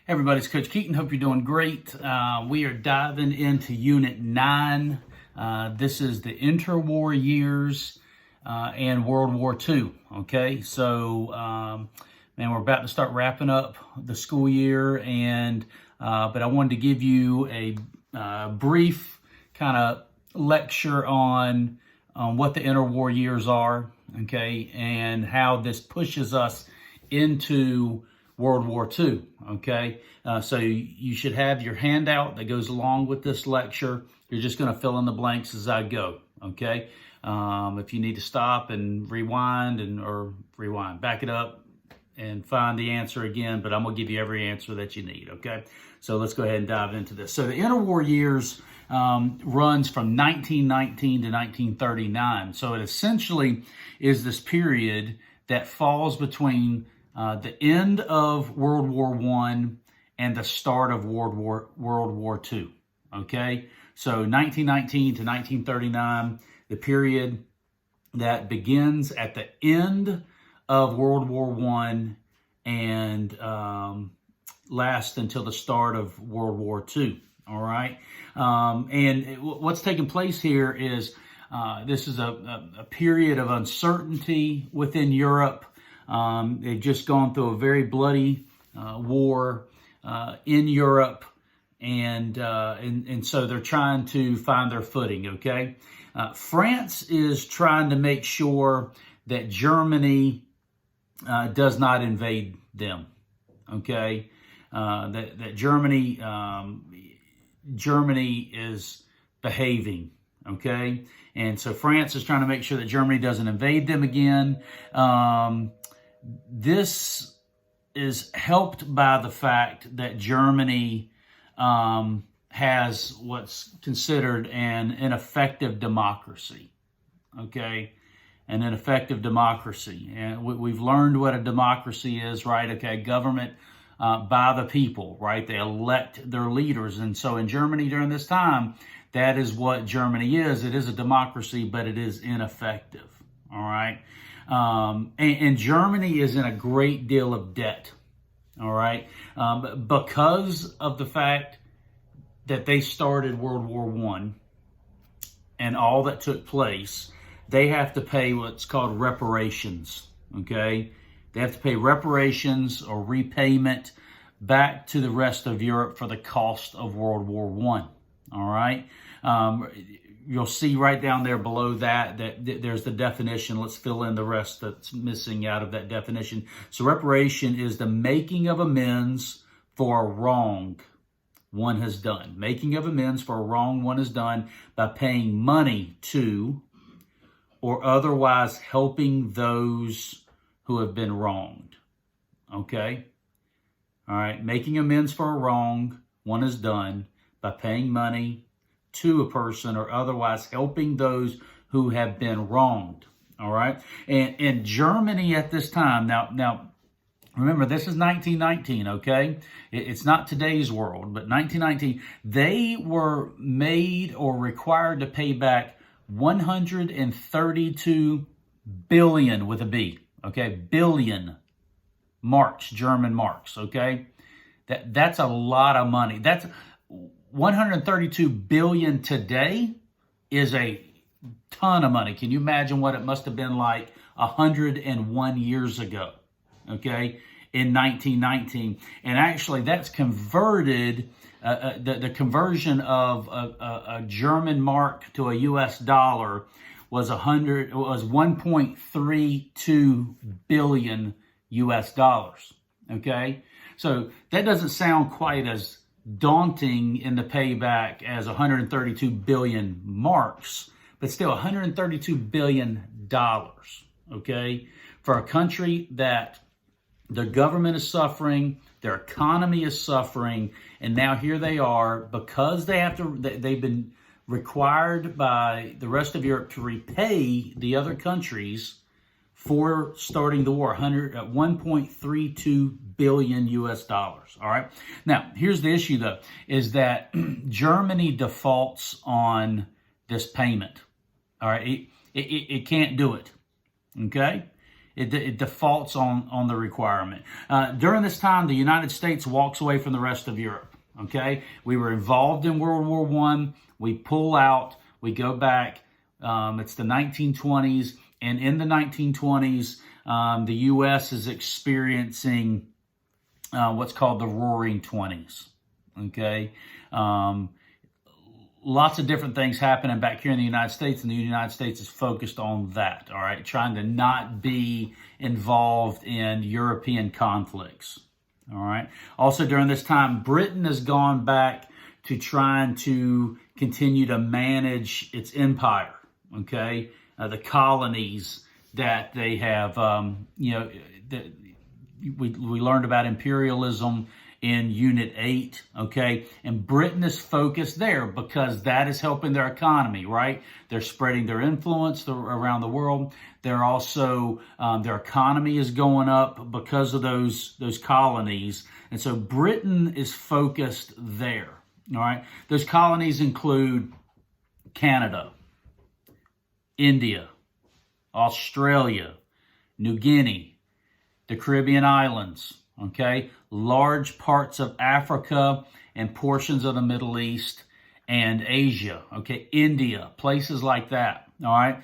Everybody's Coach Keaton. Hope you're doing great. We are diving into Unit 9. This is the Interwar Years and World War II. Okay, so man, we're about to start wrapping up the school year, and but I wanted to give you a brief kind of lecture on what the interwar years are, okay, and how this pushes us into World War II, okay? So you should have your handout that goes along with this lecture. You're just going to fill in the blanks as I go, okay? If you need to stop and rewind back it up and find the answer again, but I'm going to give you every answer that you need, okay? So let's go ahead and dive into this. So the interwar years runs from 1919 to 1939. So it essentially is this period that falls between the end of World War I and the start of World War II, okay? So 1919 to 1939, the period that begins at the end of World War I and lasts until the start of World War II, all right? And what's taking place here is this is a period of uncertainty within Europe. They've just gone through a very bloody war in Europe, and so they're trying to find their footing, okay? France is trying to make sure that Germany does not invade them, okay? That Germany is behaving, okay? And so France is trying to make sure that Germany doesn't invade them again. This is helped by the fact that Germany has what's considered an ineffective democracy, okay? An ineffective democracy. And we've learned what a democracy is, right? Okay, government by the people, right? They elect their leaders. And so in Germany during this time, that is what Germany is. It is a democracy, but it is ineffective, all right? And Germany is in a great deal of debt, all right? Because of the fact that they started World War I and all that took place, they have to pay what's called reparations, okay? They have to pay reparations or repayment back to the rest of Europe for the cost of World War I, all right? You'll see right down there below that there's the definition. Let's fill in the rest that's missing out of that definition. So reparation is the making of amends for a wrong one has done. Making of amends for a wrong one has done by paying money to or otherwise helping those who have been wronged. Okay? All right. Making amends for a wrong one is done by paying money to a person or otherwise helping those who have been wronged. All right. And Germany at this time, now remember, this is 1919, okay? It's not today's world, but 1919, they were made or required to pay back 132 billion with a B, okay? Billion marks, German marks, okay? That's a lot of money. That's 132 billion today is a ton of money. Can you imagine what it must have been like 101 years ago, okay, in 1919? And actually, that's converted, the conversion of a German mark to a U.S. dollar was 1.32 billion U.S. dollars, okay? So that doesn't sound quite as daunting in the payback as 132 billion marks, but still $132 billion, okay, for a country that the government is suffering, their economy is suffering, and now here they are, because they've been required by the rest of Europe to repay the other countries for starting the war, 1.32 billion US dollars. All right. Now, here's the issue, though, is that Germany defaults on this payment. All right. It can't do it. Okay. It defaults on the requirement. During this time, the United States walks away from the rest of Europe. Okay, we were involved in World War I. We pull out. We go back. It's the 1920s, and in the 1920s, the U.S. is experiencing what's called the Roaring Twenties. Okay. Lots of different things happening back here in the United States, and the United States is focused on that, all right, trying to not be involved in European conflicts, all right. Also, during this time, Britain has gone back to trying to continue to manage its empire, okay, the colonies that they have, we learned about imperialism in Unit 8, okay? And Britain is focused there because that is helping their economy, right? They're spreading their influence around the world. They're also, their economy is going up because of those colonies. And so Britain is focused there, all right? Those colonies include Canada, India, Australia, New Guinea, the Caribbean islands, okay, large parts of Africa and portions of the Middle East and Asia, okay, India, places like that, all right?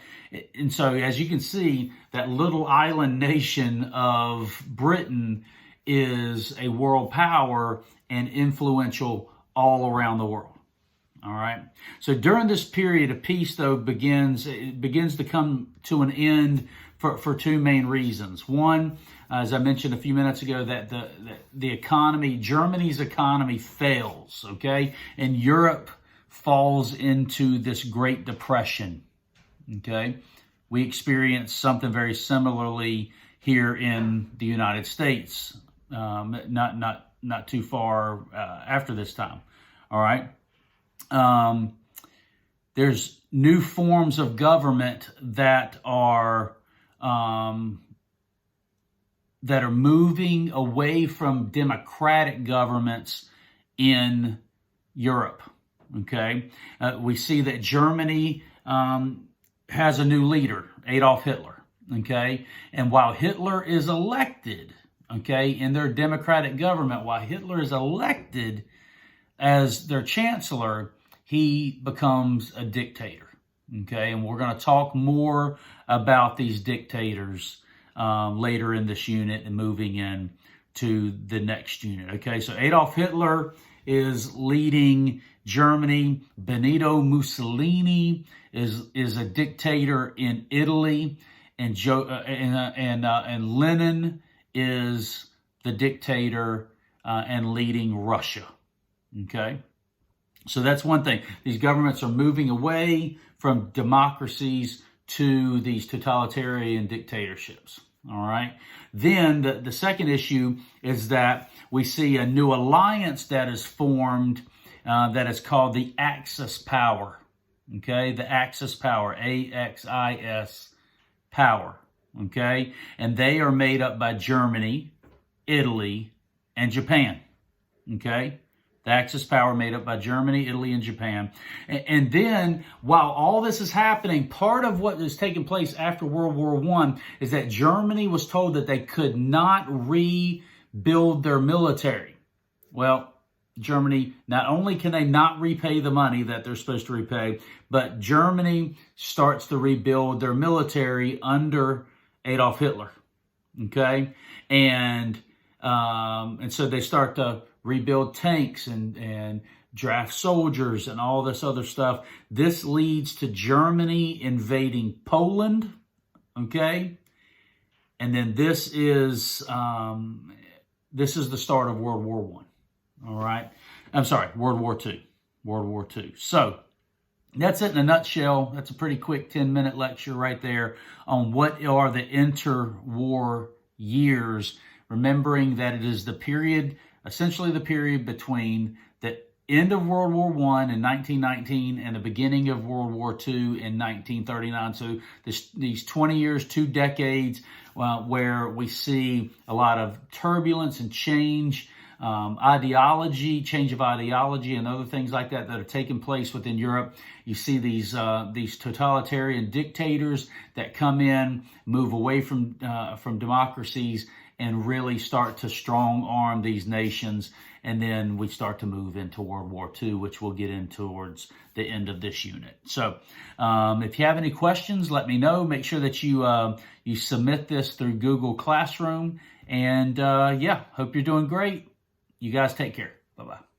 And so as you can see, that little island nation of Britain is a world power and influential all around the world, all right? So during this period of peace, though, it begins to come to an end for two main reasons. One, as I mentioned a few minutes ago, that the economy, Germany's economy fails, okay? And Europe falls into this Great Depression, okay? We experienced something very similarly here in the United States, not too far after this time, all right? There's new forms of government that are moving away from democratic governments in Europe, okay? We see that Germany has a new leader, Adolf Hitler, okay? And while Hitler is elected, okay, in their democratic government, while Hitler is elected as their chancellor, he becomes a dictator, okay? And we're going to talk more about these dictators later in this unit and moving in to the next unit, okay? So Adolf Hitler is leading Germany. Benito Mussolini is a dictator in Italy, and Lenin is the dictator and leading Russia, okay? So that's one thing. These governments are moving away from democracies to these totalitarian dictatorships, all right? Then the second issue is that we see a new alliance that is formed that is called the Axis power, okay? The Axis power, A-X-I-S power, okay? And they are made up by Germany, Italy, and Japan, okay? The Axis power made up by Germany, Italy, and Japan. And then, while all this is happening, part of what is taking place after World War I is that Germany was told that they could not rebuild their military. Well, Germany, not only can they not repay the money that they're supposed to repay, but Germany starts to rebuild their military under Adolf Hitler, okay? And so they start to rebuild tanks and draft soldiers and all this other stuff. This leads to Germany invading Poland, okay? And then this is the start of World War I, all right? I'm sorry, World War II. World War II. So that's it in a nutshell. That's a pretty quick 10-minute lecture right there on what are the interwar years, remembering that it is the period, essentially the period between the end of World War I in 1919 and the beginning of World War II in 1939. So these 20 years, 2 decades, where we see a lot of turbulence and change ideology, change of ideology, and other things like that are taking place within Europe. You see these totalitarian dictators that come in, move away from democracies, and really start to strong arm these nations. And then we start to move into World War II, which we'll get in towards the end of this unit. So if you have any questions, let me know. Make sure that you submit this through Google Classroom. And yeah, hope you're doing great. You guys take care. Bye-bye.